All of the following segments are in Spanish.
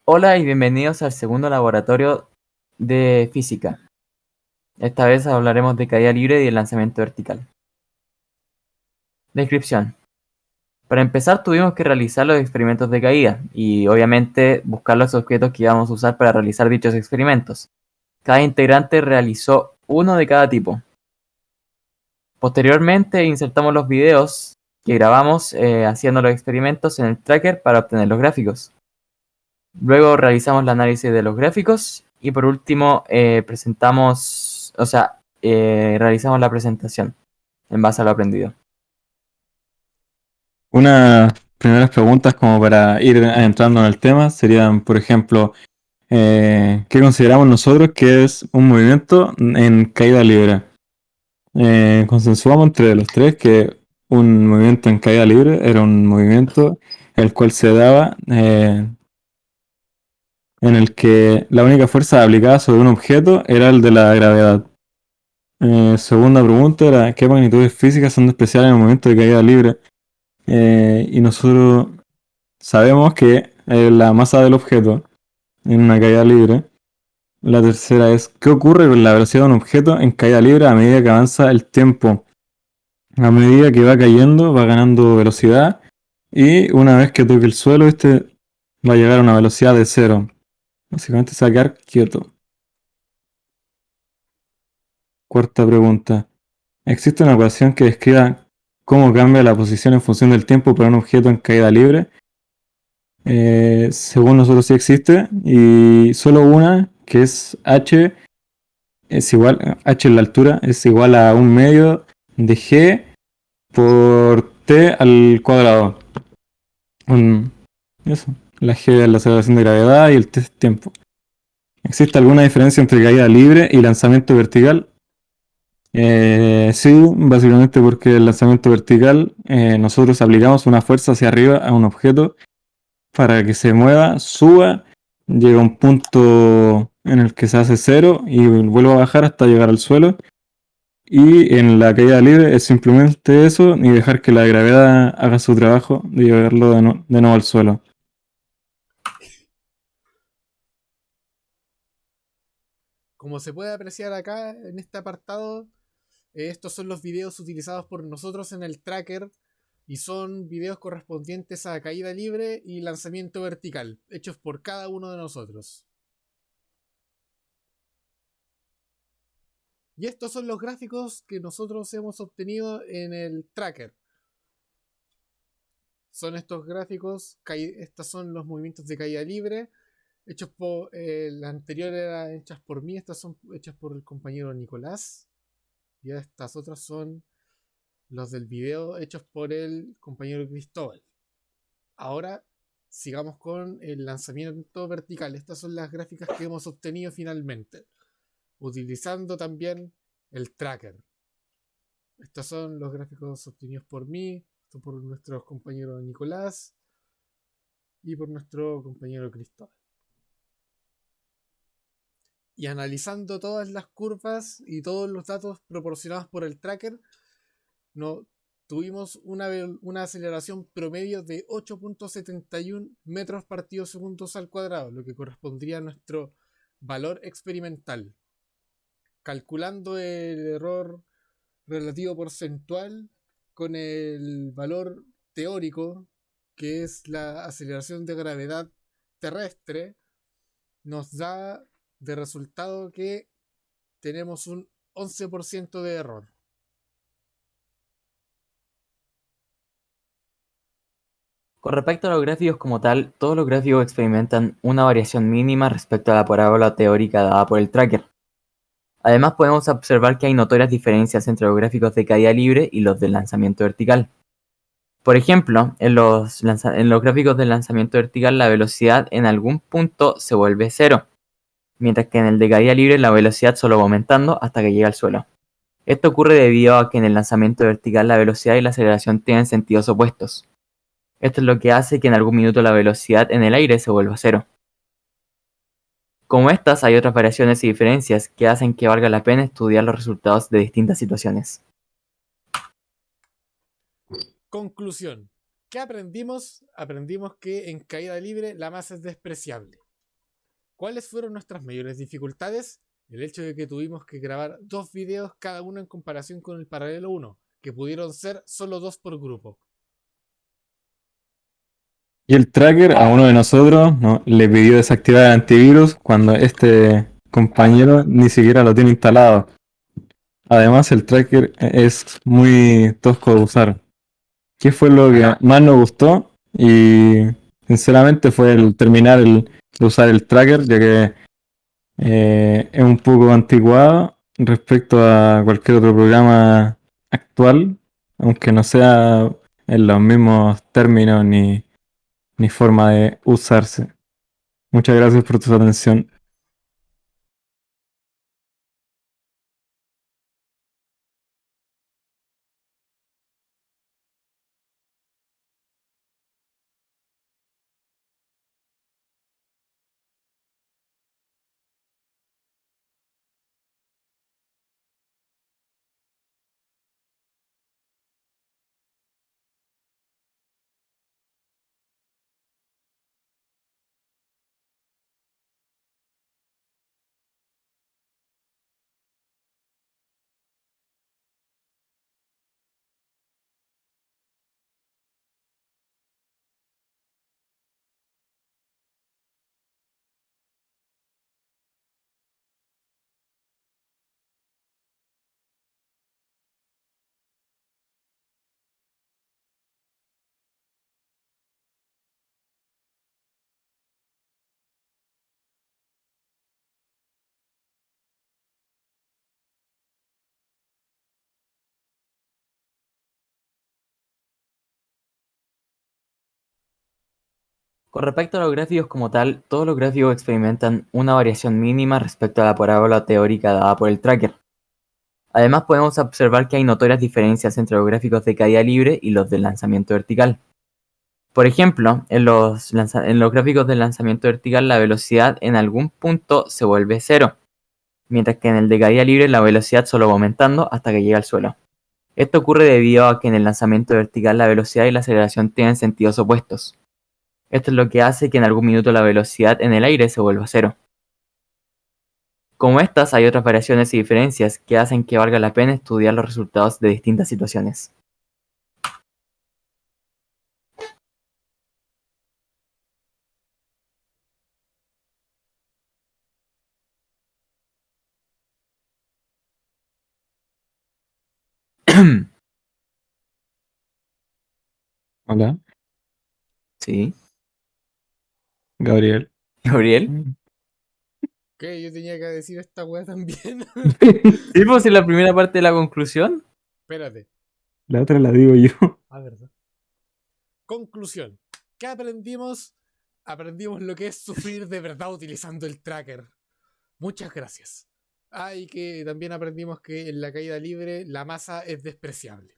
Hola y bienvenidos al segundo laboratorio de física. Esta vez hablaremos de caída libre y el lanzamiento vertical. Descripción. Para empezar tuvimos que realizar los experimentos de caída y obviamente buscar los objetos que íbamos a usar para realizar dichos experimentos. Cada integrante realizó uno de cada tipo. Posteriormente insertamos los videos que grabamos haciendo los experimentos en el tracker para obtener los gráficos. Luego realizamos el análisis de los gráficos y por último realizamos la presentación en base a lo aprendido. Unas primeras preguntas como para ir entrando en el tema serían, por ejemplo, ¿qué consideramos nosotros que es un movimiento en caída libre? Consensuamos entre los tres que un movimiento en caída libre era un movimiento el cual se daba en el que la única fuerza aplicada sobre un objeto era el de la gravedad. Segunda pregunta era, ¿qué magnitudes físicas son especiales en el movimiento de caída libre? Y nosotros sabemos que la masa del objeto en una caída libre. La tercera es, ¿qué ocurre con la velocidad de un objeto en caída libre a medida que avanza el tiempo? A medida que va cayendo, va ganando velocidad y una vez que toque el suelo, este va a llegar a una velocidad de cero. Básicamente se va a quedar quieto. Cuarta pregunta. ¿Existe una ecuación que describa cómo cambia la posición en función del tiempo para un objeto en caída libre? Según nosotros sí existe y solo una que es h en la altura es igual a un medio de g por t al cuadrado. Un, eso, la g es la aceleración de gravedad y el t es tiempo. ¿Existe alguna diferencia entre caída libre y lanzamiento vertical? Sí, básicamente porque el lanzamiento vertical nosotros aplicamos una fuerza hacia arriba a un objeto para que se mueva, suba, llega a un punto en el que se hace cero y vuelve a bajar hasta llegar al suelo. Y en la caída libre es simplemente eso y dejar que la gravedad haga su trabajo de llevarlo de nuevo al suelo. Como se puede apreciar acá en este apartado, estos son los videos utilizados por nosotros en el tracker y son videos correspondientes a caída libre y lanzamiento vertical, hechos por cada uno de nosotros. Y estos son los gráficos que nosotros hemos obtenido en el tracker. Son estos gráficos, estos son los movimientos de caída libre, hechos por, las anteriores eran hechas por mí, estas son hechas por el compañero Nicolás, y estas otras son los del video hechos por el compañero Cristóbal. Ahora sigamos con el lanzamiento vertical. Estas son las gráficas que hemos obtenido finalmente, utilizando también el tracker. Estos son los gráficos obtenidos por mí, por nuestro compañero Nicolás y por nuestro compañero Cristóbal. Y analizando todas las curvas y todos los datos proporcionados por el tracker, no, tuvimos una aceleración promedio de 8.71 metros partidos segundos al cuadrado, lo que correspondría a nuestro valor experimental. Calculando el error relativo porcentual con el valor teórico, que es la aceleración de gravedad terrestre, nos da de resultado que tenemos un 11% de error. Con respecto a los gráficos como tal, todos los gráficos experimentan una variación mínima respecto a la parábola teórica dada por el tracker. Además podemos observar que hay notorias diferencias entre los gráficos de caída libre y los de lanzamiento vertical. Por ejemplo, en los gráficos del lanzamiento vertical la velocidad en algún punto se vuelve cero, mientras que en el de caída libre la velocidad solo va aumentando hasta que llega al suelo. Esto ocurre debido a que en el lanzamiento vertical la velocidad y la aceleración tienen sentidos opuestos. Esto es lo que hace que en algún minuto la velocidad en el aire se vuelva cero. Como estas, hay otras variaciones y diferencias que hacen que valga la pena estudiar los resultados de distintas situaciones. Conclusión. ¿Qué aprendimos? Aprendimos que en caída libre la masa es despreciable. ¿Cuáles fueron nuestras mayores dificultades? El hecho de que tuvimos que grabar 2 videos cada uno en comparación con el paralelo 1, que pudieron ser solo 2 por grupo. Y el tracker a uno de nosotros, ¿no?, le pidió desactivar el antivirus cuando este compañero ni siquiera lo tiene instalado. Además, el tracker es muy tosco de usar. ¿Qué fue lo que más nos gustó? Y sinceramente fue el terminar de usar el tracker, ya que es un poco anticuado respecto a cualquier otro programa actual, aunque no sea en los mismos términos ni forma de usarse. Muchas gracias por tu atención. Con respecto a los gráficos como tal, todos los gráficos experimentan una variación mínima respecto a la parábola teórica dada por el tracker. Además podemos observar que hay notorias diferencias entre los gráficos de caída libre y los de lanzamiento vertical. Por ejemplo, en los gráficos del lanzamiento vertical la velocidad en algún punto se vuelve cero, mientras que en el de caída libre la velocidad solo va aumentando hasta que llega al suelo. Esto ocurre debido a que en el lanzamiento vertical la velocidad y la aceleración tienen sentidos opuestos. Esto es lo que hace que en algún minuto la velocidad en el aire se vuelva cero. Como estas, hay otras variaciones y diferencias que hacen que valga la pena estudiar los resultados de distintas situaciones. Hola, Sí, Gabriel. Gabriel. ¿Qué? Yo tenía que decir esta weá también. Sí, pues en la primera parte de la conclusión. Espérate. La otra la digo yo. Ah, verdad. Conclusión. ¿Qué aprendimos? Aprendimos lo que es sufrir de verdad utilizando el tracker. Muchas gracias. Ah, y que también aprendimos que en la caída libre la masa es despreciable.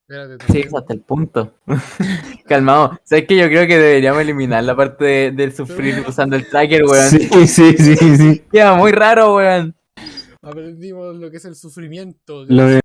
Espérate, Sí, es hasta el punto. Calmado. ¿Sabes qué? Yo creo que deberíamos eliminar la parte del sufrir usando el tracker, weón. Sí, sí, sí, sí. Queda muy raro, weón. aprendimos lo que es el sufrimiento. Lo de